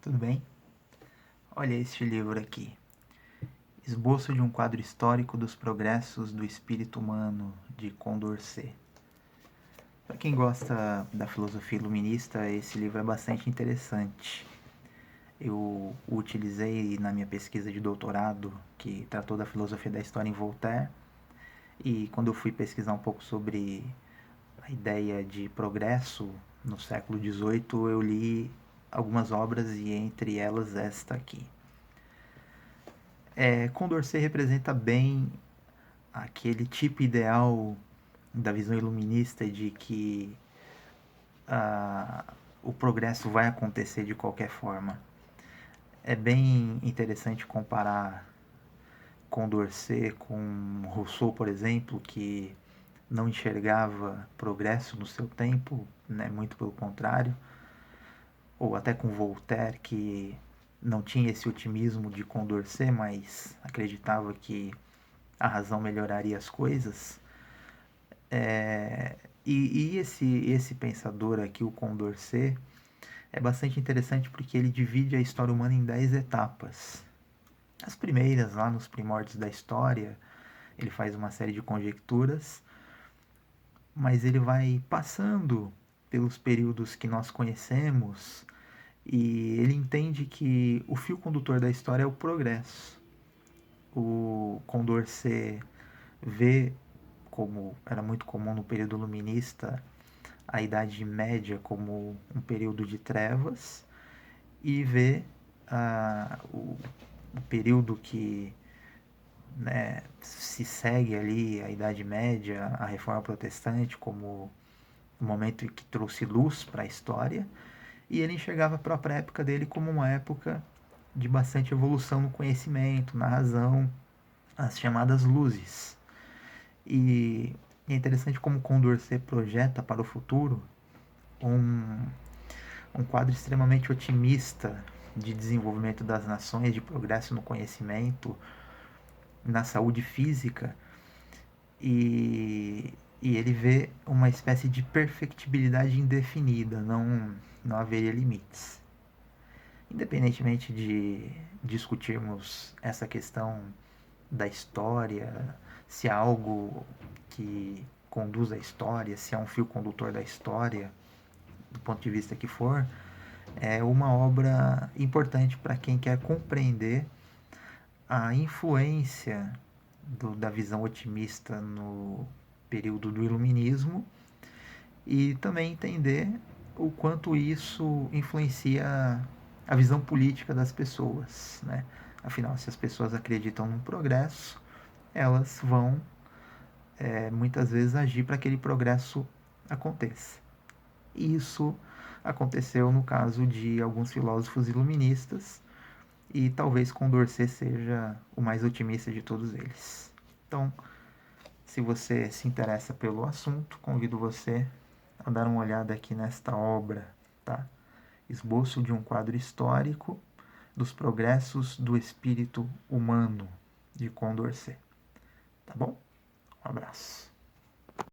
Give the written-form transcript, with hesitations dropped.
Tudo bem? Olha este livro aqui. Esboço de um quadro histórico dos progressos do espírito humano, de Condorcet. Para quem gosta da filosofia iluminista, esse livro é bastante interessante. Eu o utilizei na minha pesquisa de doutorado, que tratou da filosofia da história em Voltaire, e quando eu fui pesquisar um pouco sobre a ideia de progresso no século XVIII, eu li algumas obras e entre elas esta aqui. Condorcet representa bem aquele tipo ideal da visão iluminista de que o progresso vai acontecer de qualquer forma. É bem interessante comparar Condorcet com Rousseau, por exemplo, que não enxergava progresso no seu tempo, né? Muito pelo contrário, ou até com Voltaire, que não tinha esse otimismo de Condorcet, mas acreditava que a razão melhoraria as coisas. Esse pensador aqui, o Condorcet, é bastante interessante porque ele divide a história humana em 10 etapas. As primeiras, lá nos primórdios da história, ele faz uma série de conjecturas, mas ele vai passando pelos períodos que nós conhecemos e ele entende que o fio condutor da história é o progresso. O Condorcet vê, como era muito comum no período iluminista, a Idade Média como um período de trevas e vê o período que, né, se segue ali, a Idade Média, a Reforma Protestante, como o momento que trouxe luz para a história, e ele enxergava a própria época dele como uma época de bastante evolução no conhecimento, na razão, as chamadas luzes. E é interessante como Condorcet projeta para o futuro um, um quadro extremamente otimista de desenvolvimento das nações, de progresso no conhecimento, na saúde física, e ele vê uma espécie de perfectibilidade indefinida, não haveria limites. Independentemente de discutirmos essa questão da história, se há algo que conduz a história, se há um fio condutor da história, do ponto de vista que for, é uma obra importante para quem quer compreender a influência da visão otimista no período do iluminismo e também entender o quanto isso influencia a visão política das pessoas, né? Afinal, se as pessoas acreditam no progresso, elas vão muitas vezes agir para que aquele progresso aconteça. E isso aconteceu no caso de alguns filósofos iluministas e talvez Condorcet seja o mais otimista de todos eles. Então, se você se interessa pelo assunto, convido você a dar uma olhada aqui nesta obra, tá? Esboço de um quadro histórico dos progressos do espírito humano, de Condorcet. Tá bom? Um abraço.